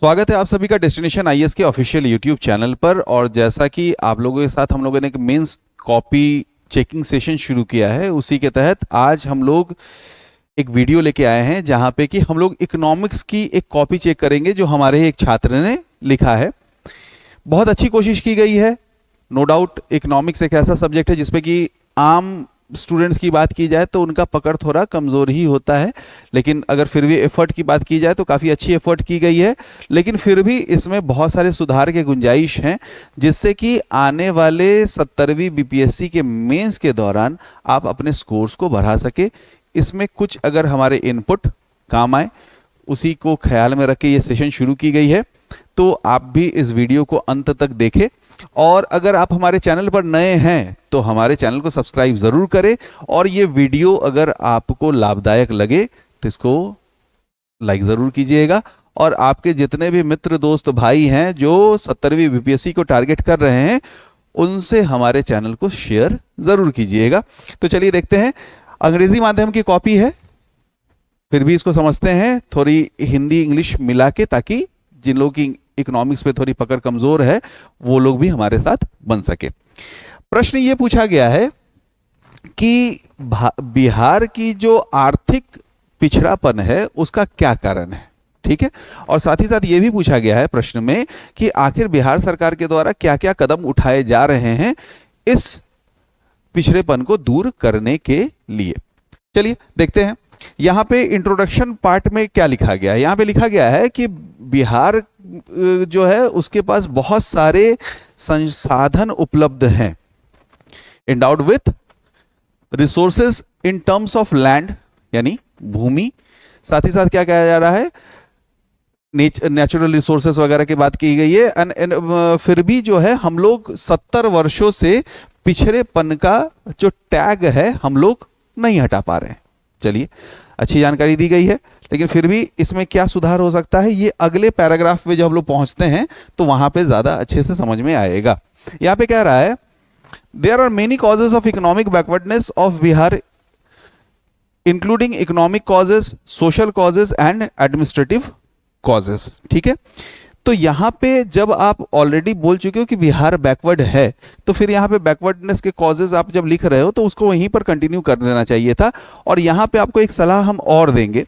स्वागत है आप सभी का डेस्टिनेशन आईएएस के ऑफिशियल यूट्यूब चैनल पर। और जैसा कि आप लोगों के साथ हम लोगों ने एक मेंस कॉपी चेकिंग सेशन शुरू किया है, उसी के तहत आज हम लोग एक वीडियो लेके आए हैं जहां पे कि हम लोग इकोनॉमिक्स की एक कॉपी चेक करेंगे जो हमारे एक छात्र ने लिखा है। बहुत अच्छी कोशिश की गई है, नो डाउट। इकोनॉमिक्स एक ऐसा सब्जेक्ट है जिसपे कि आम स्टूडेंट्स की बात की जाए तो उनका पकड़ थोड़ा कमज़ोर ही होता है, लेकिन अगर फिर भी एफर्ट की बात की जाए तो काफ़ी अच्छी एफर्ट की गई है। लेकिन फिर भी इसमें बहुत सारे सुधार के गुंजाइश हैं, जिससे कि आने वाले 70वीं बीपीएससी के मेंस के दौरान आप अपने स्कोर्स को बढ़ा सके। इसमें कुछ अगर हमारे इनपुट काम आए, उसी को ख्याल में रख के ये सेशन शुरू की गई है। तो आप भी इस वीडियो को अंत तक देखें, और अगर आप हमारे चैनल पर नए हैं तो हमारे चैनल को सब्सक्राइब जरूर करें। और ये वीडियो अगर आपको लाभदायक लगे तो इसको लाइक जरूर कीजिएगा, और आपके जितने भी मित्र दोस्त भाई हैं जो 70वीं बीपीएससी को टारगेट कर रहे हैं उनसे हमारे चैनल को शेयर जरूर कीजिएगा। तो चलिए देखते हैं। अंग्रेजी माध्यम की कॉपी है, फिर भी इसको समझते हैं थोड़ी हिंदी इंग्लिश मिला के, ताकि जिन लोगों की इकोनॉमिक्स पे थोड़ी पकड़ कमजोर है वो लोग भी हमारे साथ बन सके। प्रश्न ये पूछा गया है कि बिहार की जो आर्थिक पिछड़ापन है उसका क्या कारण है, ठीक है। और साथ ही साथ ये भी पूछा गया है प्रश्न में कि आखिर बिहार सरकार के द्वारा क्या क्या कदम उठाए जा रहे हैं इस पिछड़ेपन को दूर करने के लिए। चलिए देखते हैं। यहां पे इंट्रोडक्शन पार्ट में क्या लिखा गया है। यहां पे लिखा गया है कि बिहार जो है उसके पास बहुत सारे संसाधन उपलब्ध हैं, endowed with resources in terms of land, यानी भूमि। साथ ही साथ क्या कहा जा रहा है, नेचुरल रिसोर्सेज वगैरह की बात की गई है। फिर भी जो है हम लोग 70 वर्षों से पिछड़ेपन का जो टैग है हम लोग नहीं हटा पा रहे हैं। चलिए, अच्छी जानकारी दी गई है, लेकिन फिर भी इसमें क्या सुधार हो सकता है ये अगले पैराग्राफ में जब हम लोग पहुंचते हैं तो वहां पे ज्यादा अच्छे से समझ में आएगा। यहां पे कह रहा है, there are many causes of economic backwardness of Bihar including economic causes, social causes and administrative causes. ठीक है, तो यहां पे जब आप ऑलरेडी बोल चुके हो कि बिहार बैकवर्ड है, तो फिर यहां पे बैकवर्डनेस के कॉजेज आप जब लिख रहे हो तो उसको वहीं पर कंटिन्यू कर देना चाहिए था। और यहां पे आपको एक सलाह हम और देंगे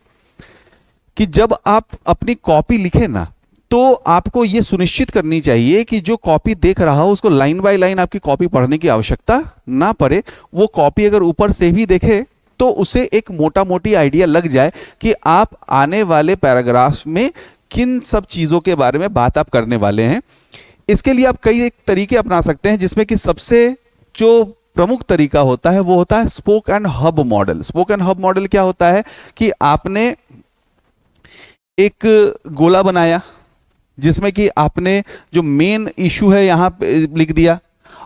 कि जब आप अपनी कॉपी लिखे ना, तो आपको यह सुनिश्चित करनी चाहिए कि जो कॉपी देख रहा हो उसको लाइन बाय लाइन आपकी कॉपी पढ़ने की आवश्यकता ना पड़े। वो कॉपी अगर ऊपर से भी देखे तो उसे एक मोटा मोटी आइडिया लग जाए कि आप आने वाले पैराग्राफ में किन सब चीजों के बारे में बात आप करने वाले हैं। इसके लिए आप कई एक तरीके अपना सकते हैं, जिसमें कि सबसे जो प्रमुख तरीका होता है वो होता है spoke and hub model. Spoke and hub model क्या होता है कि आपने एक गोला बनाया जिसमें कि आपने जो मेन इशू है यहां पे लिख दिया,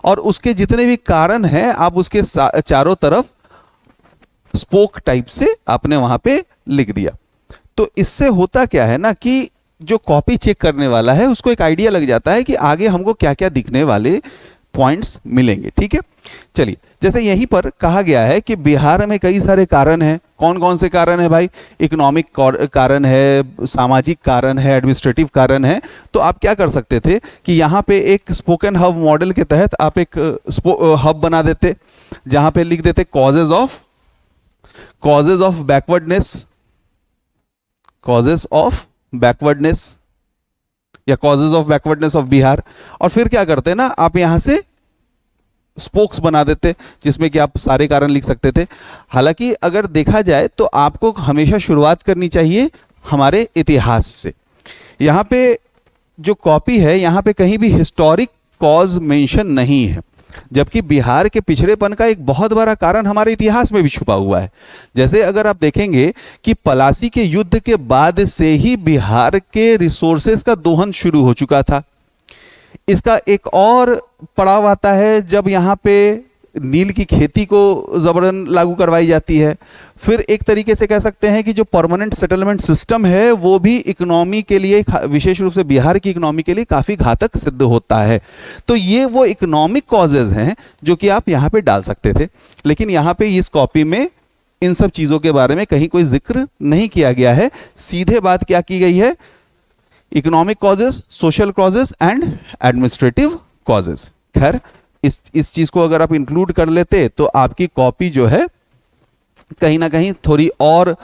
और उसके जितने भी कारण हैं आप उसके चारों तरफ स्पोक टाइप से आपने वहां पे लिख दिया। तो इससे होता क्या है ना कि जो कॉपी चेक करने वाला है उसको एक आइडिया लग जाता है कि आगे हमको क्या क्या दिखने वाले पॉइंट्स मिलेंगे। ठीक है, चलिए, जैसे यहीं पर कहा गया है कि बिहार में कई सारे कारण हैं। कौन कौन से कारण है भाई? इकोनॉमिक कारण है, सामाजिक कारण है, एडमिनिस्ट्रेटिव कारण है। तो आप क्या कर सकते थे कि यहाँ पे एक स्पोकन हब मॉडल के तहत आप एक हब बना देते, जहां पे लिख देते causes of backwardness, causes of backwardness या causes of backwardness of Bihar. और फिर क्या करते हैं ना, आप यहां से स्पोक्स बना देते जिसमें कि आप सारे कारण लिख सकते थे। हालांकि अगर देखा जाए तो आपको हमेशा शुरुआत करनी चाहिए हमारे इतिहास से। यहां पे जो कॉपी है यहां पे कहीं भी हिस्टोरिक कॉज मेंशन नहीं है, जबकि बिहार के पिछड़ेपन का एक बहुत बड़ा कारण हमारे इतिहास में भी छुपा हुआ है। जैसे अगर आप देखेंगे कि पलासी के युद्ध के बाद से ही बिहार के रिसोर्सेज का दोहन शुरू हो चुका था। इसका एक और पड़ाव आता है जब यहां पे नील की खेती को जबरन लागू करवाई जाती है। फिर एक तरीके से कह सकते हैं कि जो परमानेंट सेटलमेंट सिस्टम है वो भी इकोनॉमी के लिए, विशेष रूप से बिहार की इकोनॉमी के लिए काफी घातक सिद्ध होता है। तो ये वो इकोनॉमिक कॉजेज हैं जो कि आप यहां पे डाल सकते थे, लेकिन यहां पे इस कॉपी में इन सब चीजों के बारे में कहीं कोई जिक्र नहीं किया गया है। सीधे बात क्या की गई है economic causes, social causes and administrative causes. खैर इस चीज को अगर आप इंक्लूड कर लेते तो आपकी कॉपी जो है कहीं ना कहीं थोड़ी और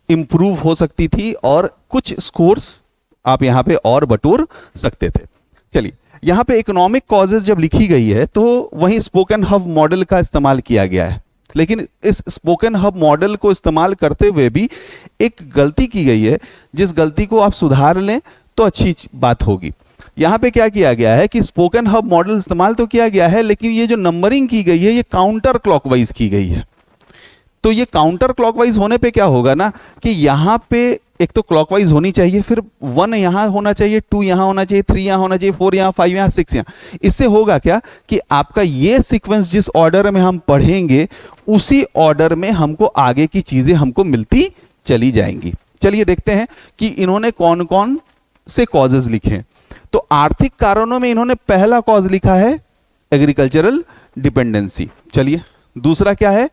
इंप्रूव हो सकती थी और कुछ स्कोर्स आप यहां पे और बटोर सकते थे। चलिए, यहां पे इकोनॉमिक कॉजेज जब लिखी गई है तो वहीं स्पोकन हब मॉडल का इस्तेमाल किया गया है, लेकिन इस स्पोकन हब मॉडल को इस्तेमाल करते हुए भी एक गलती की गई है, जिस गलती को आप सुधार लें तो अच्छी बात होगी। यहां पे क्या किया गया है कि स्पोकन हब मॉडल इस्तेमाल तो किया गया है, लेकिन ये जो नंबरिंग की गई है ये काउंटर क्लॉकवाइज की गई है। तो ये काउंटर क्लॉकवाइज होने पे क्या होगा ना कि यहां पे एक तो क्लॉकवाइज होनी चाहिए, फिर 1 यहां होना चाहिए, 2 यहां होना चाहिए, 3 यहां होना चाहिए, 4 यहां, 5 यहां, 6 यहां। इससे होगा क्या कि आपका ये सीक्वेंस जिस ऑर्डर में हम पढ़ेंगे उसी ऑर्डर में हमको आगे की चीजें हमको मिलती चली जाएंगी। चलिए देखते हैं कि इन्होंने कौन कौन से कॉजेज लिखे हैं। तो आर्थिक कारणों में इन्होंने पहला कॉज लिखा है एग्रीकल्चरल डिपेंडेंसी। चलिए, दूसरा क्या है?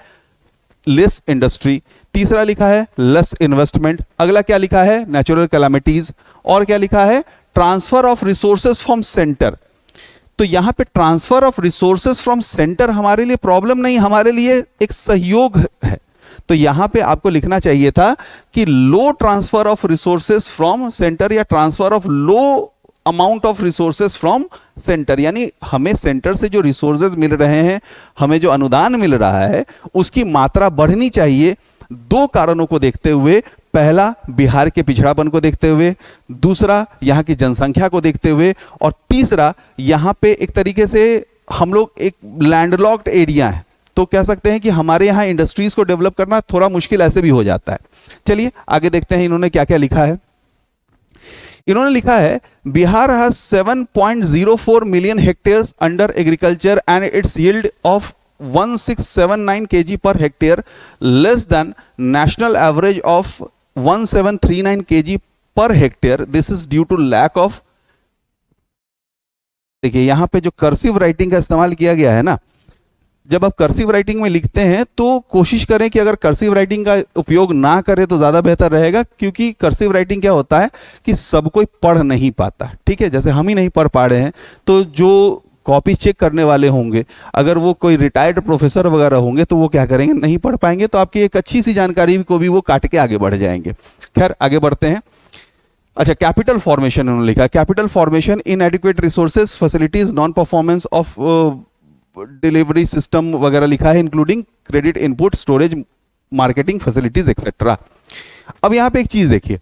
Less industry. तीसरा लिखा है लेस इन्वेस्टमेंट। अगला क्या लिखा है? Natural calamities. और क्या लिखा है? Transfer of resources from centre. तो यहां पे transfer of resources from centre हमारे लिए प्रॉब्लम नहीं, हमारे लिए एक सहयोग है। तो यहां पे आपको लिखना चाहिए था कि low transfer of resources from centre या transfer of low amount of resources from centre, यानी हमें सेंटर से जो रिसोर्सेज मिल रहे हैं, हमें जो अनुदान मिल रहा है उसकी मात्रा बढ़नी चाहिए। दो कारणों को देखते हुए, पहला बिहार के पिछड़ापन को देखते हुए, दूसरा यहां की जनसंख्या को देखते हुए, और तीसरा यहां पे एक तरीके से हम लोग एक लैंडलॉक्ड एरिया है, तो कह सकते हैं कि हमारे यहां इंडस्ट्रीज को डेवलप करना थोड़ा मुश्किल ऐसे भी हो जाता है। चलिए आगे देखते हैं इन्होंने क्या क्या लिखा है। इन्होंने लिखा है Bihar has 7.04 million hectares under agriculture and it's yield of 1679 kg per hectare, less than national average of 1739 kg per hectare. This is due to lack of, देखिए यहां पे जो कर्सिव राइटिंग का इस्तेमाल किया गया है ना, जब आप कर्सिव राइटिंग में लिखते हैं तो कोशिश करें कि अगर कर्सिव राइटिंग का उपयोग ना करें तो ज्यादा बेहतर रहेगा, क्योंकि कर्सिव राइटिंग क्या होता है कि सब कोई पढ़ नहीं पाता। ठीक है, जैसे हम ही नहीं पढ़ पा रहे हैं, तो जो कॉपी चेक करने वाले होंगे, अगर वो कोई रिटायर्ड प्रोफेसर वगैरह होंगे तो वो क्या करेंगे, नहीं पढ़ पाएंगे, तो आपकी एक अच्छी सी जानकारी को भी वो काट के आगे बढ़ जाएंगे। खैर आगे बढ़ते हैं। अच्छा, कैपिटल फॉर्मेशन उन्होंने लिखा, capital formation इनएडिक्वेट resources facilities non performance of delivery system वगैरह लिखा है, including credit input storage marketing facilities etcetera. अब यहां पे एक चीज देखिए,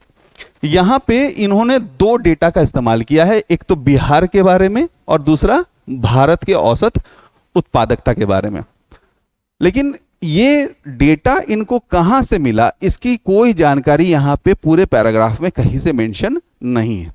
यहां पे इन्होंने दो डेटा का इस्तेमाल किया है, एक तो बिहार के बारे में और दूसरा भारत के औसत उत्पादकता के बारे में। लेकिन ये डेटा इनको कहां से मिला, इसकी कोई जानकारी यहां पे पूरे पैराग्राफ में कहीं से मेंशन नहीं है।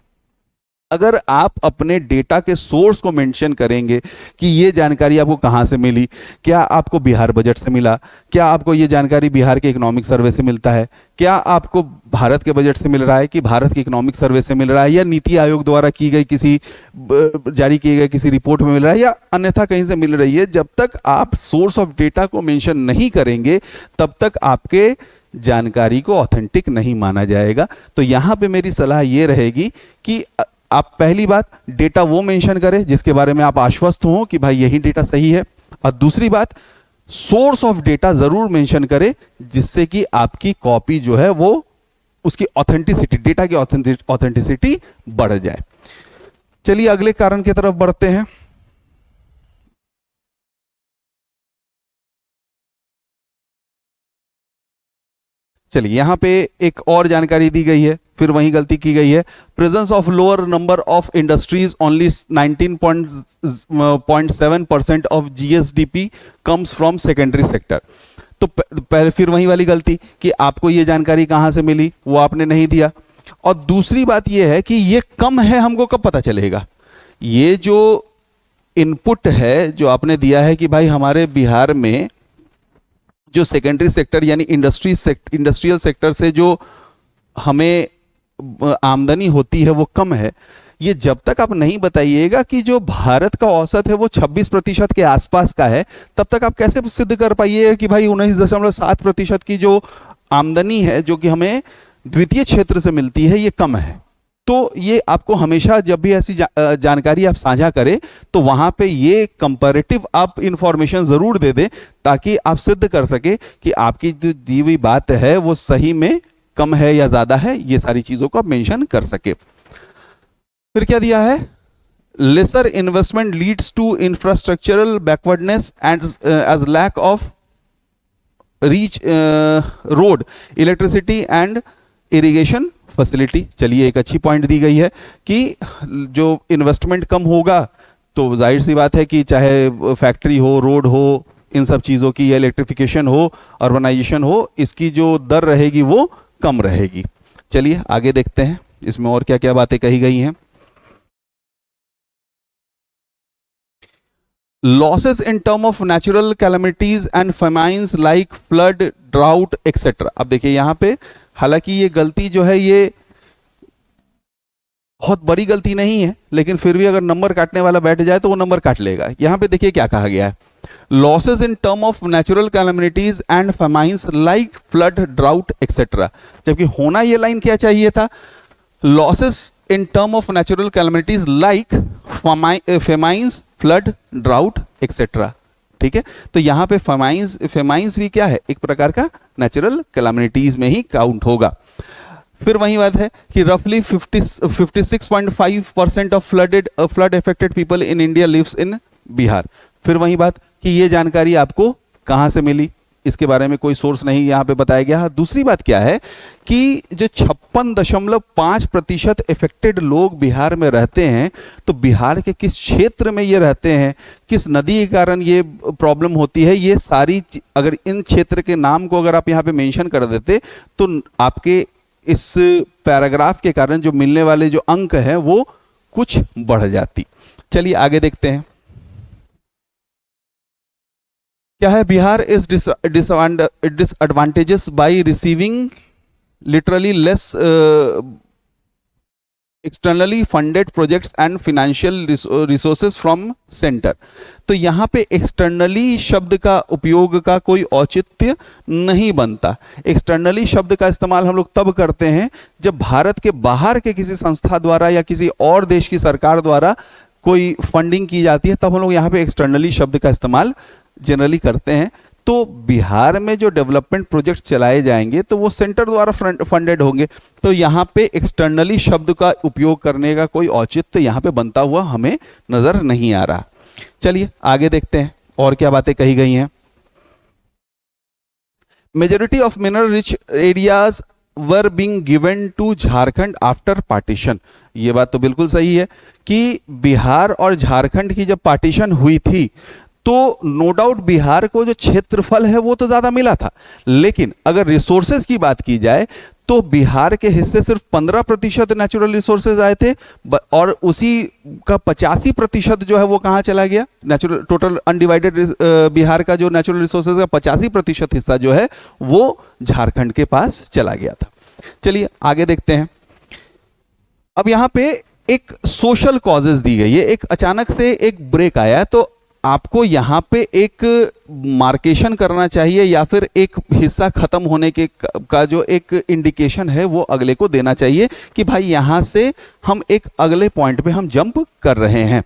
अगर आप अपने डेटा के सोर्स को मेंशन करेंगे कि ये जानकारी आपको कहां से मिली, क्या आपको बिहार बजट से मिला, क्या आपको ये जानकारी बिहार के इकोनॉमिक सर्वे से मिलता है, क्या आपको भारत के बजट से मिल रहा है कि भारत के इकोनॉमिक सर्वे से मिल रहा है, या नीति आयोग द्वारा की गई किसी जारी किए गए किसी रिपोर्ट में मिल रहा है, या अन्यथा कहीं से मिल रही है, जब तक आप सोर्स ऑफ डेटा को मेंशन नहीं करेंगे तब तक आपके जानकारी को ऑथेंटिक नहीं माना जाएगा। तो यहां पे मेरी सलाह यह रहेगी कि आप पहली बात डेटा वो मेंशन करें जिसके बारे में आप आश्वस्त हो कि भाई यही डेटा सही है, और दूसरी बात सोर्स ऑफ डेटा जरूर मेंशन करें जिससे कि आपकी कॉपी जो है वो उसकी ऑथेंटिसिटी, डेटा की ऑथेंटिसिटी बढ़ जाए। चलिए अगले कारण की तरफ बढ़ते हैं। चलिए यहां पे एक और जानकारी दी गई है, फिर वही गलती की गई है। Presence of lower number of industries only 19.7% of GSDP comes from secondary sector. तो पहले फिर वही वाली गलती कि आपको ये जानकारी कहां से मिली, वो आपने नहीं दिया। और दूसरी बात यह है कि ये कम है, हमको कब पता चलेगा। ये जो इनपुट है जो आपने दिया है कि भाई हमारे बिहार में जो सेकेंडरी सेक्टर यानी इंडस्ट्रियल सेक्टर से जो हमें आमदनी होती है वो कम है, ये जब तक आप नहीं बताइएगा कि जो भारत का औसत है वो 26% के आसपास का है, तब तक आप कैसे सिद्ध कर पाइएगा कि भाई 19.7% की जो आमदनी है जो कि हमें द्वितीय क्षेत्र से मिलती है ये कम है। तो ये आपको हमेशा जब भी ऐसी जानकारी आप साझा करें तो वहां पे ये कंपैरेटिव आप इंफॉर्मेशन जरूर दे दें, ताकि आप सिद्ध कर सके कि आपकी जो दी हुई बात है वो सही में कम है या ज्यादा है, ये सारी चीजों को आप मेंशन कर सके। फिर क्या दिया है, lesser investment leads to infrastructural backwardness and as lack of reach road, electricity and irrigation facility. चलिए, एक अच्छी पॉइंट दी गई है कि जो इन्वेस्टमेंट कम होगा तो जाहिर सी बात है कि चाहे फैक्ट्री हो, रोड हो, इन सब चीज़ों की, या इलेक्ट्रिफिकेशन हो, अर्बनाइजेशन हो, इसकी जो दर रहेगी वो कम रहेगी। चलिए आगे देखते हैं इसमें और क्या क्या बातें कही गई हैं। Losses in term of natural calamities and famines like flood, drought etcetera. अब देखिए यहाँ पे, हालांकि ये गलती जो है ये बहुत बड़ी गलती नहीं है, लेकिन फिर भी अगर नंबर काटने वाला बैठ जाए तो वो नंबर काट लेगा। यहां पे देखिए क्या कहा गया है, losses in term of natural calamities and famines like flood, drought etcetera, जबकि होना ये लाइन क्या चाहिए था, losses in term of natural calamities like famines, flood, drought etcetera. ठीक है, तो यहां पे फेमाइंस भी क्या है, एक प्रकार का नेचुरल कैलामिटीज में ही काउंट होगा। फिर वही बात है कि रफली 56.5% of flood affected people in India lives in Bihar. फिर वही बात कि ये जानकारी आपको कहां से मिली, इसके बारे में कोई सोर्स नहीं यहां पे बताया गया। दूसरी बात क्या है कि जो 56.5% इफेक्टेड लोग बिहार में रहते हैं, तो बिहार के किस क्षेत्र में ये रहते हैं, किस नदी के कारण ये प्रॉब्लम होती है, ये सारी अगर इन क्षेत्र के नाम को अगर आप यहाँ पे मेंशन कर देते तो आपके इस पैराग्राफ के कारण जो मिलने वाले जो अंक हैं वो कुछ बढ़ जाती। चलिए आगे देखते हैं क्या है। Bihar is disadvantages by receiving literally less externally funded projects and financial resources from centre. तो यहां पे एक्सटर्नली शब्द का उपयोग का कोई औचित्य नहीं बनता। एक्सटर्नली शब्द का इस्तेमाल हम लोग तब करते हैं जब भारत के बाहर के किसी संस्था द्वारा या किसी और देश की सरकार द्वारा कोई फंडिंग की जाती है, तब हम लोग यहाँ पे एक्सटर्नली शब्द का इस्तेमाल जनरली करते हैं। तो बिहार में जो डेवलपमेंट प्रोजेक्ट्स चलाए जाएंगे तो वो सेंटर द्वारा फंडेड होंगे, तो यहाँ पे एक्सटर्नली शब्द का उपयोग करने का कोई औचित्य यहाँ पे बनता हुआ हमें नजर नहीं आ रहा। चलिए आगे देखते हैं और क्या बातें कही गई हैं। Majority of mineral rich areas were being given to Jharkhand after partition. ये बात तो बिल्कुल सही है कि बिहार और झारखंड की जब पार्टीशन हुई थी तो नो डाउट बिहार को जो क्षेत्रफल है वो तो ज्यादा मिला था, लेकिन अगर रिसोर्सेज की बात की जाए तो बिहार के हिस्से सिर्फ 15% नेचुरल रिसोर्सेज आए थे, और उसी का 85% जो है वो कहां चला गया, नेचुरल टोटल अनडिवाइडेड बिहार का जो नेचुरल रिसोर्सेज का 85% हिस्सा जो है वो झारखंड के पास चला गया था। चलिए आगे देखते हैं। अब यहां पे एक सोशल कॉजेज दी गई है, एक अचानक से एक ब्रेक आया, तो आपको यहां पे एक मार्केशन करना चाहिए या फिर एक हिस्सा खत्म होने के का जो एक इंडिकेशन है वो अगले को देना चाहिए कि भाई यहां से हम एक अगले पॉइंट पे हम जंप कर रहे हैं।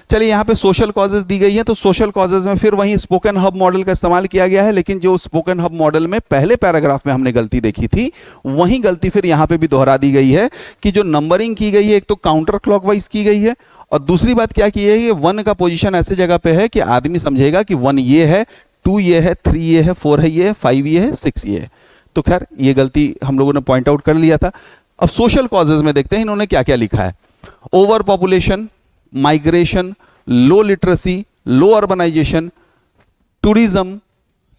चलिए यहां पे सोशल कॉजेज दी गई है, तो सोशल कॉजेज में फिर वही स्पोकन हब मॉडल का इस्तेमाल किया गया है, लेकिन जो स्पोकन हब मॉडल में पहले पैराग्राफ में हमने गलती देखी थी वही गलती फिर यहां पे भी दोहरा दी गई है कि जो नंबरिंग की गई है एक तो काउंटर क्लॉकवाइज की गई है, और दूसरी बात क्या की है, ये 1 का पोजीशन ऐसे जगह पे है कि आदमी समझेगा कि 1 ये है, 2 ये है, 3 ये है, 4 है, ये है, 5 ये है, 6 ये है। तो खैर ये गलती हम लोगों ने पॉइंट आउट कर लिया था। अब सोशल कॉजेज में देखते हैं इन्होंने क्या क्या लिखा है। Overpopulation, migration, low literacy, low urbanisation, tourism,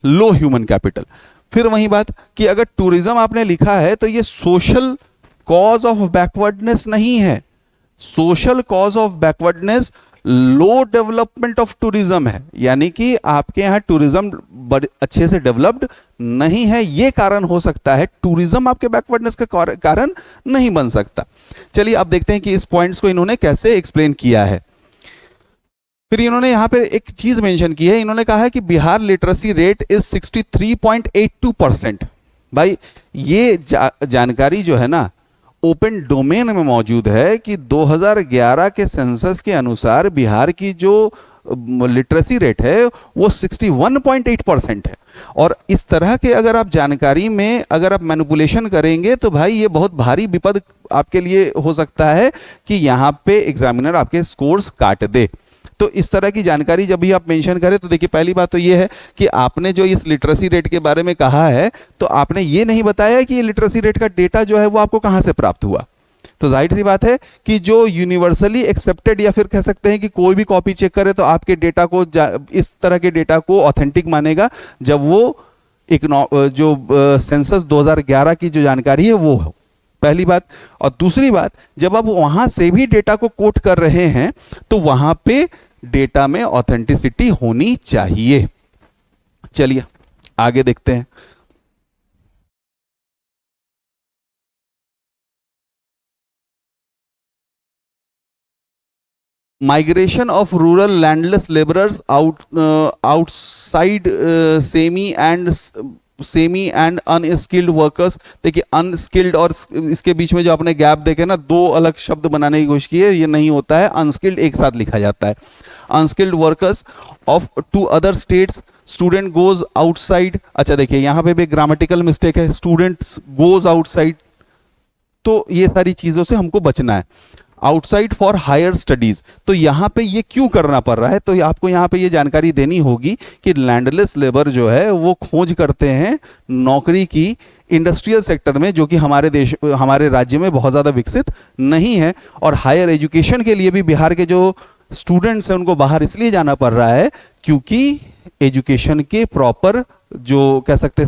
low human capital. फिर वही बात कि अगर टूरिज्म आपने लिखा है तो ये सोशल कॉज ऑफ बैकवर्डनेस नहीं है, social cause of backwardness low development of tourism है, यानी कि आपके यहां टूरिज्म अच्छे से डेवलप्ड नहीं है, ये कारण हो सकता है, टूरिज्म आपके बैकवर्डनेस का कारण नहीं बन सकता। चलिए अब देखते हैं कि इस पॉइंट्स को इन्होंने कैसे एक्सप्लेन किया है। फिर इन्होंने यहां पे एक चीज मेंशन की है, इन्होंने कहा है कि बिहार लिटरेसी रेट इज 63.82%। भाई ये जानकारी जो है ना ओपन डोमेन में मौजूद है कि 2011 के सेंसस के अनुसार बिहार की जो लिटरेसी रेट है वो 61.8% है। और इस तरह के अगर आप जानकारी में अगर आप मैनिपुलेशन करेंगे तो भाई ये बहुत भारी विपद आपके लिए हो सकता है कि यहाँ पे एग्जामिनर आपके स्कोर्स काट दे। तो इस तरह की जानकारी जब भी आप मेंशन करें तो देखिए, पहली बात तो ये है कि आपने जो इस लिटरेसी रेट के बारे में कहा है तो आपने ये नहीं बताया कि ये लिटरेसी रेट का डेटा जो है वो आपको कहाँ से प्राप्त हुआ। तो जाहिर सी बात है कि जो यूनिवर्सली एक्सेप्टेड या फिर कह सकते हैं कि कोई भी कॉपी चेक करे तो आपके डेटा को इस तरह के डेटा को ऑथेंटिक मानेगा जब वो एक जो सेंसस 2011 की जो जानकारी है वो हो, पहली बात। और दूसरी बात, जब आप वहां से भी डेटा को कोट कर रहे हैं तो वहां पे डेटा में ऑथेंटिसिटी होनी चाहिए। चलिए आगे देखते हैं। Migration of rural landless labourers outside semi and unskilled workers. देखिए अनस्किल्ड और इसके बीच में जो आपने गैप देखे ना, दो अलग शब्द बनाने की कोशिश की है, ये नहीं होता है, अनस्किल्ड एक साथ लिखा जाता है। Unskilled workers of to other states, student goes outside. अच्छा देखिए यहाँ पे भी ग्रामेटिकल मिस्टेक है, स्टूडेंट्स गोज आउटसाइड, तो ये सारी चीजों से हमको बचना है। आउटसाइड फॉर हायर स्टडीज, तो यहां पे ये क्यों करना पड़ रहा है, तो आपको यहां पे ये जानकारी देनी होगी कि लैंडलेस लेबर जो है वो खोज करते हैं नौकरी की इंडस्ट्रियल सेक्टर में, जो कि हमारे राज्य में बहुत ज्यादा विकसित नहीं है। और हायर एजुकेशन के लिए भी बिहार के जो स्टूडेंट्स हैं उनको बाहर इसलिए जाना पड़ रहा है क्योंकि एजुकेशन के प्रॉपर जो कह सकते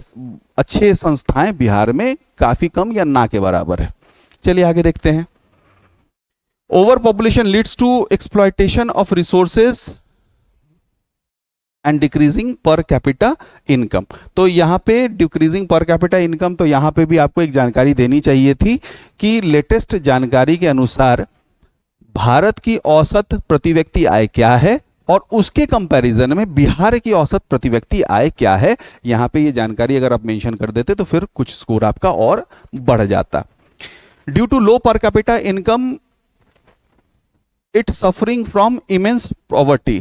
अच्छे संस्थाएं बिहार में काफी कम या ना के बराबर है। चलिए आगे देखते हैं। Over population leads to exploitation of resources and decreasing per capita income. तो यहां पे डिक्रीजिंग पर कैपिटा इनकम, तो यहां पे भी आपको एक जानकारी देनी चाहिए थी कि लेटेस्ट जानकारी के अनुसार भारत की औसत प्रति व्यक्ति आय क्या है और उसके कंपैरिजन में बिहार की औसत प्रति व्यक्ति आय क्या है। यहां पे ये जानकारी अगर आप मेंशन कर देते तो फिर कुछ स्कोर आपका और बढ़ जाता। Due to low per capita income it suffering from immense poverty,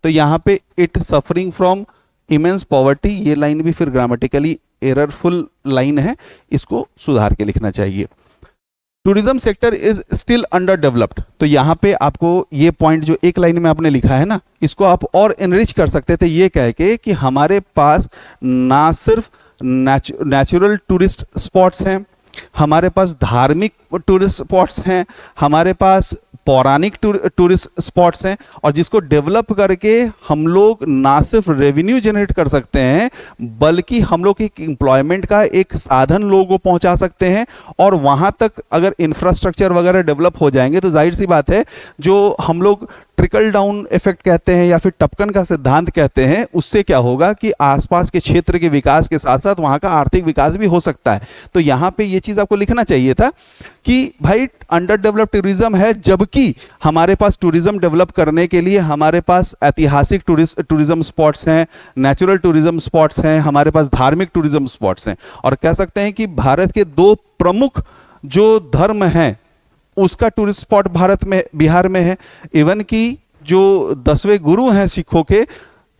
तो यहां पे it suffering from immense poverty, ये लाइन भी फिर ग्रामेटिकली एररफुल लाइन है, इसको सुधार के लिखना चाहिए। Tourism sector is still under developed, तो यहां पे आपको ये पॉइंट जो एक लाइन में आपने लिखा है ना, इसको आप और एनरिच कर सकते थे ये कह के कि हमारे पास ना सिर्फ नेचुरल टूरिस्ट स्पॉट्स हैं, हमारे पास धार्मिक टूरिस्ट स्पॉट्स हैं, हमारे पास पौराणिक टूरिस्ट स्पॉट्स हैं, और जिसको डेवलप करके हम लोग ना सिर्फ रेवेन्यू जनरेट कर सकते हैं बल्कि हम लोग एक एम्प्लॉयमेंट का एक साधन लोगों को पहुंचा सकते हैं। और वहां तक अगर इंफ्रास्ट्रक्चर वगैरह डेवलप हो जाएंगे तो जाहिर सी बात है जो हम लोग ट्रिकल डाउन इफेक्ट कहते हैं या फिर टपकन का सिद्धांत कहते हैं, उससे क्या होगा कि आसपास के क्षेत्र के विकास के साथ साथ वहां का आर्थिक विकास भी हो सकता है। तो यहां पे ये चीज आपको लिखना चाहिए था कि भाई अंडर डेवलप्ड टूरिज्म है, जबकि हमारे पास टूरिज्म डेवलप करने के लिए हमारे पास ऐतिहासिक टूरिज्म स्पॉट्स हैं, नेचुरल टूरिज्म स्पॉट्स हैं, हमारे पास धार्मिक टूरिज्म स्पॉट्स हैं। और कह सकते हैं कि भारत के दो प्रमुख जो धर्म हैं उसका टूरिस्ट स्पॉट भारत में बिहार में है। इवन कि जो 10वें गुरु हैं सिखों के,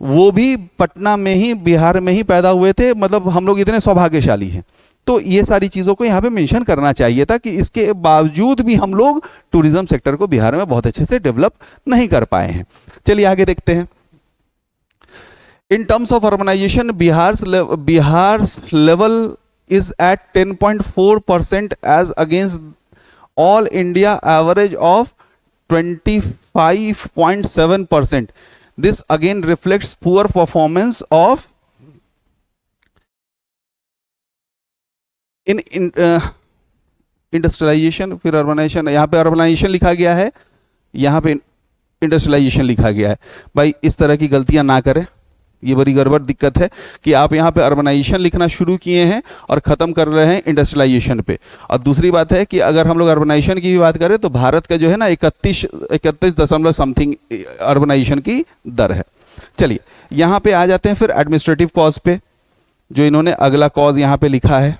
वो भी पटना में ही बिहार में ही पैदा हुए थे। मतलब हम लोग इतने सौभाग्यशाली हैं। तो ये सारी चीजों को यहाँ पे मेंशन करना चाहिए था कि इसके बावजूद भी हम लोग टूरिज्म सेक्टर को बिहार में बहुत अच्छे से डेवलप नहीं कर पाए हैं। चलिए आगे देखते हैं। In terms of urbanization Bihar's level is at 10.4% as against all India average of 25.7%. This again reflects poor performance of in industrialization, फिर अर्बनाइजेशन, यहाँ पे अर्बनाइजेशन लिखा गया है, यहाँ पे इंडस्ट्रियलाइजेशन लिखा गया है। भाई इस तरह की गलतियां ना करें, ये बड़ी गड़बड़ दिक्कत है कि आप यहाँ पे अर्बनाइजेशन लिखना शुरू किए हैं और ख़त्म कर रहे हैं इंडस्ट्रियलाइजेशन पे। और दूसरी बात है कि अगर हम लोग अर्बनाइजेशन की भी बात करें तो भारत का जो है ना 31 दशमलव समथिंग अर्बनाइजेशन की दर है। चलिए यहाँ पे आ जाते हैं फिर एडमिनिस्ट्रेटिव कॉज पे, जो इन्होंने अगला कॉज यहाँ पे लिखा है,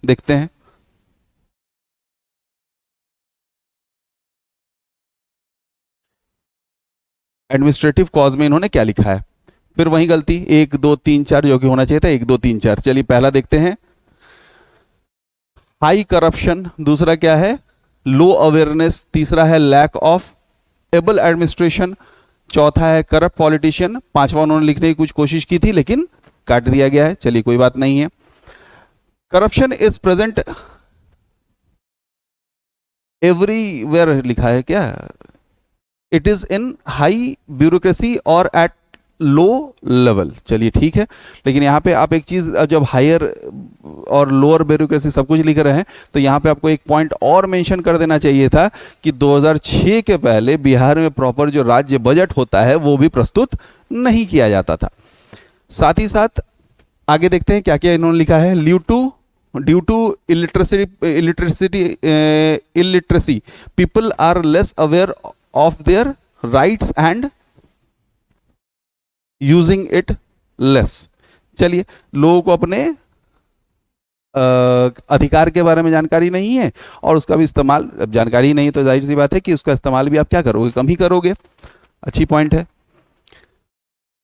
देखते हैं। एडमिनिस्ट्रेटिव कॉज में इन्होंने क्या लिखा है, फिर वही गलती 1 2 3 4 जो कि होना चाहिए था 1 2 3 4। चलिए पहला देखते हैं, हाई करप्शन, दूसरा क्या है, लो अवेयरनेस, तीसरा है लैक ऑफ एबल एडमिनिस्ट्रेशन, चौथा है करप्ट पॉलिटिशियन, पांचवा उन्होंने लिखने की कुछ कोशिश की थी लेकिन काट दिया गया है। चलिए कोई बात नहीं है। करप्शन इज प्रेजेंट एवरीवेयर लिखा है क्या, it is in high bureaucracy और एट लो लेवल। चलिए ठीक है, लेकिन यहाँ पे आप एक चीज, जब हायर और लोअर ब्यूरोक्रेसी सब कुछ लिख रहे हैं तो यहाँ पे आपको एक पॉइंट और मेंशन कर देना चाहिए था कि 2006 के पहले बिहार में प्रॉपर जो राज्य बजट होता है वो भी प्रस्तुत नहीं किया जाता था। साथ ही साथ आगे देखते हैं क्या क्या इन्होंने लिखा है, due to illiteracy people are less aware of their rights and using it less. चलिए, लोगों को अपने अधिकार के बारे में जानकारी नहीं है और उसका भी इस्तेमाल, अब जानकारी नहीं तो जाहिर सी बात है कि उसका इस्तेमाल भी आप क्या करोगे, कम ही करोगे। अच्छी पॉइंट है।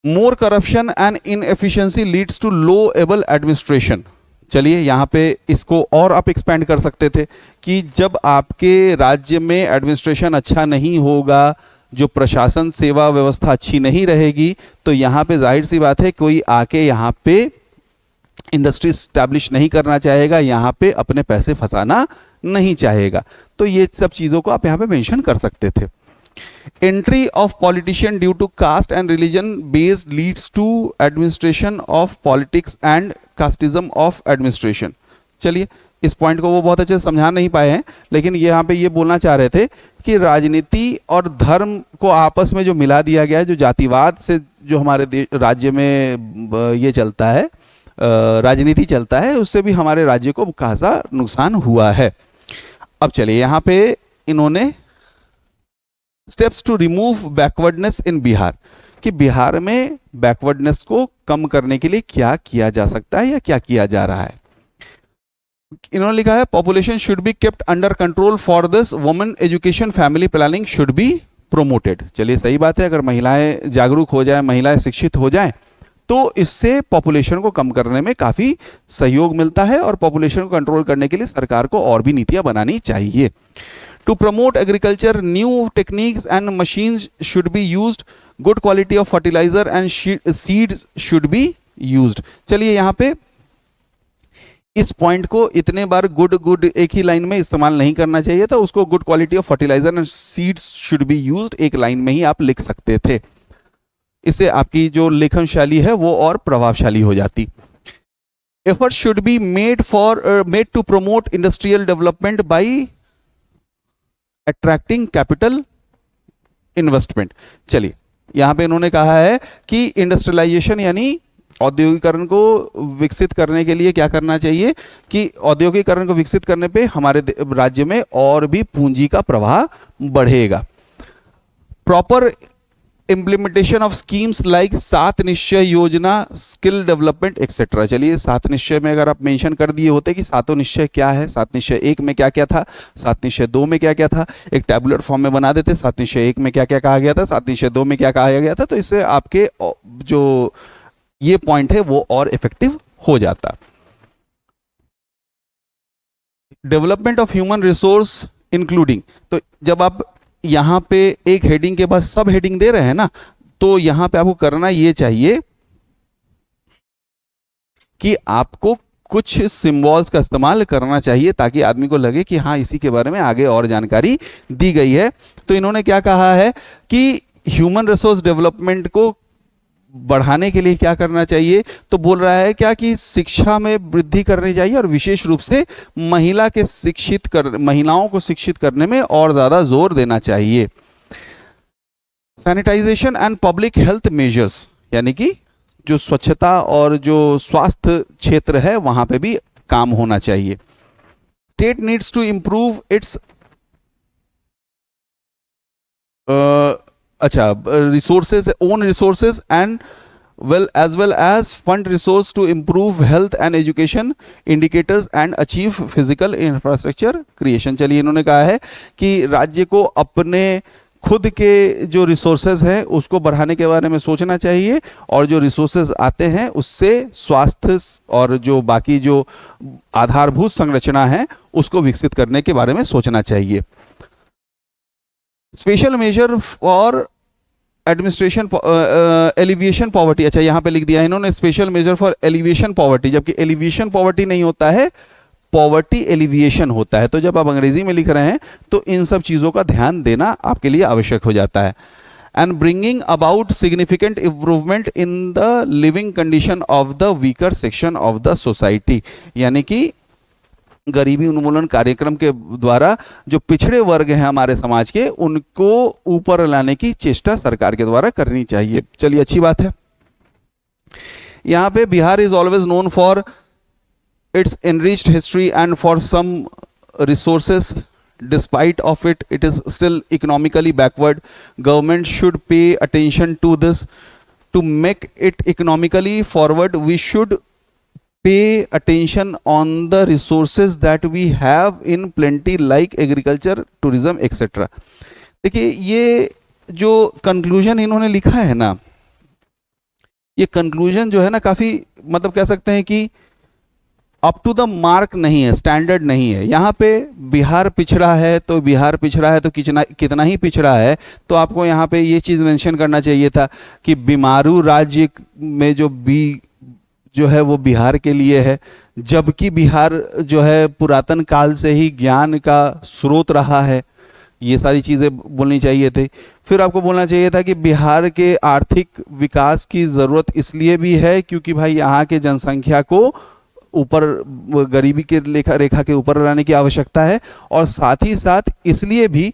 More corruption and inefficiency leads to low able administration. चलिए यहाँ पे इसको और आप एक्सपेंड कर सकते थे कि जब आपके राज्य में एडमिनिस्ट्रेशन अच्छा नहीं होगा, जो प्रशासन सेवा व्यवस्था अच्छी नहीं रहेगी, तो यहाँ पे जाहिर सी बात है कोई आके यहाँ पे इंडस्ट्री स्टैब्लिश नहीं करना चाहेगा, यहाँ पे अपने पैसे फंसाना नहीं चाहेगा। तो ये सब चीज़ों को आप यहाँ पे मेंशन कर सकते थे। Entry of politician due to caste and religion based leads to administration of politics and casteism of administration. चलिए, इस पॉइंट को वो बहुत अच्छे से समझा नहीं पाए हैं, लेकिन ये यहाँ पे ये बोलना चाह रहे थे कि राजनीति और धर्म को आपस में जो मिला दिया गया है, जो जातिवाद से जो हमारे राज्य में ये चलता है, राजनीति चलता है, उससे भी हमारे राज्य को खासा नुकसान हुआ है। अब चलिए यहाँ पे इन्होंने स्टेप्स टू रिमूव बैकवर्डनेस इन बिहार, कि बिहार में बैकवर्डनेस को कम करने के लिए क्या किया जा सकता है या क्या किया जा रहा है। इन्होंने लिखा है population should be kept under control, for this women education family planning should be promoted. चलिए सही बात है, अगर महिलाएं जागरूक हो जाए, महिलाएं शिक्षित हो जाएं, तो इससे पॉपुलेशन को कम करने में काफी सहयोग मिलता है और पॉपुलेशन को कंट्रोल करने के लिए सरकार को और भी नीतियां बनानी चाहिए। To promote agriculture, new techniques and machines should be used, good quality of fertiliser and seeds should be used. चलिए यहाँ पे इस पॉइंट को इतने बार गुड एक ही लाइन में इस्तेमाल नहीं करना चाहिए था, उसको good quality of fertiliser and seeds should be used एक लाइन में ही आप लिख सकते थे। इससे आपकी जो लेखन शैली है वो और प्रभावशाली हो जाती। Effort should be made to promote industrial development by attracting capital investment. चलिए यहां पे इन्होंने कहा है कि इंडस्ट्रियलाइजेशन यानी औद्योगिकरण को विकसित करने के लिए क्या करना चाहिए, कि औद्योगिकरण को विकसित करने पे हमारे राज्य में और भी पूंजी का प्रवाह बढ़ेगा। Proper implementation of schemes like 7 निश्चय योजना, स्किल डेवलपमेंट एक्सेट्रा। चलिए 7 निश्चय में अगर आप मेंशन कर दिए होते कि सातों निश्चय क्या है, 7 निश्चय 1 में क्या क्या था, 7 निश्चय 2 में क्या क्या था, एक टैबुलर फॉर्म में बना देते 7 निश्चय 1 में क्या क्या कहा गया था, 7 निश्चय 2 में क्या कहा गया था, तो इससे आपके जो ये पॉइंट है वो और इफेक्टिव हो जाता। Development of human resource including, तो जब आप यहां पे एक हेडिंग के बाद सब हेडिंग दे रहे हैं ना, तो यहां पे आपको करना ये चाहिए कि आपको कुछ सिंबल्स का इस्तेमाल करना चाहिए ताकि आदमी को लगे कि हाँ इसी के बारे में आगे और जानकारी दी गई है। तो इन्होंने क्या कहा है कि ह्यूमन रिसोर्स डेवलपमेंट को बढ़ाने के लिए क्या करना चाहिए, तो बोल रहा है क्या कि शिक्षा में वृद्धि करनी चाहिए और विशेष रूप से महिलाओं को शिक्षित करने में और ज्यादा जोर देना चाहिए। Sanitisation and public health measures, यानी कि जो स्वच्छता और जो स्वास्थ्य क्षेत्र है वहां पे भी काम होना चाहिए। State needs to improve its resources, own resources and as well as fund resource to improve health and education indicators and achieve physical infrastructure creation। चलिए इन्होंने कहा है कि राज्य को अपने खुद के जो रिसोर्सेज हैं उसको बढ़ाने के बारे में सोचना चाहिए, और जो रिसोर्सेज आते हैं उससे स्वास्थ्य और जो बाकी जो आधारभूत संरचना है उसको विकसित करने के बारे में सोचना चाहिए। Special measure for administration alleviation poverty, अच्छा यहाँ पे लिख दिया है इन्होंने special measure for alleviation poverty, जबकि एलिविएशन पॉवर्टी नहीं होता है, पॉवर्टी एलिविएशन होता है। तो जब आप अंग्रेजी में लिख रहे हैं तो इन सब चीज़ों का ध्यान देना आपके लिए आवश्यक हो जाता है। And bringing about significant improvement in the living condition of the weaker section of the society, यानी कि गरीबी उन्मूलन कार्यक्रम के द्वारा जो पिछड़े वर्ग हैं हमारे समाज के, उनको ऊपर लाने की चेष्टा सरकार के द्वारा करनी चाहिए। चलिए, अच्छी बात है। यहाँ पे Bihar is always known for its enriched history and for some resources. Despite of it, it is still economically backward. Government should pay attention to this. To make it economically forward, we should pay attention on the resources that we have in plenty, like agriculture, tourism, etc. देखिए, ये जो conclusion इन्होंने लिखा है ना, ये conclusion जो है ना काफी, मतलब कह सकते हैं कि अप टू द मार्क नहीं है, स्टैंडर्ड नहीं है। यहाँ पे बिहार पिछड़ा है तो बिहार पिछड़ा है तो कितना ही पिछड़ा है, तो आपको यहाँ पे ये चीज़ मेंशन करना चाहिए था कि बीमारू राज्य में जो है वो बिहार के लिए है, जबकि बिहार जो है पुरातन काल से ही ज्ञान का स्रोत रहा है। ये सारी चीज़ें बोलनी चाहिए थी। फिर आपको बोलना चाहिए था कि बिहार के आर्थिक विकास की ज़रूरत इसलिए भी है क्योंकि भाई यहाँ के जनसंख्या को ऊपर, गरीबी के रेखा के ऊपर लाने की आवश्यकता है, और साथ ही साथ इसलिए भी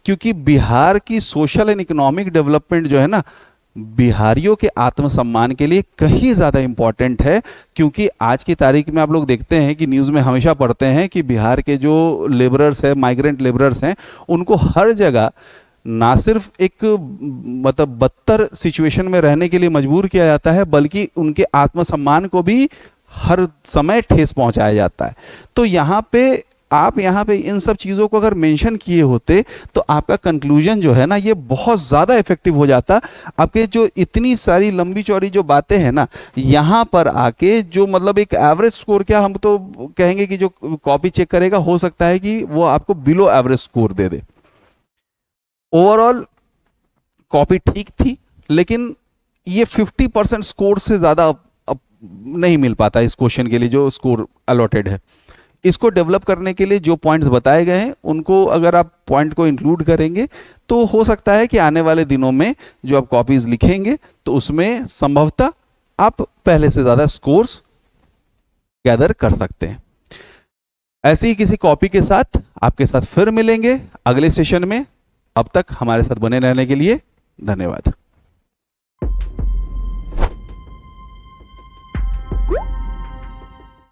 क्योंकि बिहार की सोशल एंड इकोनॉमिक डेवलपमेंट जो है ना, बिहारियों के आत्मसम्मान के लिए कहीं ज़्यादा इंपॉर्टेंट है। क्योंकि आज की तारीख में आप लोग देखते हैं कि न्यूज़ में हमेशा पढ़ते हैं कि बिहार के जो लेबरर्स हैं, माइग्रेंट लेबरर्स हैं, उनको हर जगह ना सिर्फ एक मतलब बदतर सिचुएशन में रहने के लिए मजबूर किया जाता है, बल्कि उनके आत्मसम्मान को भी हर समय ठेस पहुंचाया जाता है। तो यहाँ पे आप इन सब चीज़ों को अगर मेंशन किए होते तो आपका कंक्लूजन जो है ना, ये बहुत ज़्यादा इफेक्टिव हो जाता। आपके जो इतनी सारी लंबी चौड़ी जो बातें हैं ना, यहाँ पर आके जो मतलब एक एवरेज स्कोर, क्या हम तो कहेंगे कि जो कॉपी चेक करेगा हो सकता है कि वो आपको बिलो एवरेज स्कोर दे दे। ओवरऑल कॉपी ठीक थी, लेकिन ये 50% स्कोर से ज़्यादा नहीं मिल पाता इस क्वेश्चन के लिए जो स्कोर अलॉटेड है। इसको डेवलप करने के लिए जो पॉइंट्स बताए गए हैं, उनको अगर आप पॉइंट को इंक्लूड करेंगे तो हो सकता है कि आने वाले दिनों में जो आप कॉपीज लिखेंगे तो उसमें संभवतः आप पहले से ज़्यादा स्कोर्स गैदर कर सकते हैं। ऐसी ही किसी कॉपी के साथ आपके साथ फिर मिलेंगे अगले सेशन में। अब तक हमारे साथ बने रहने के लिए धन्यवाद।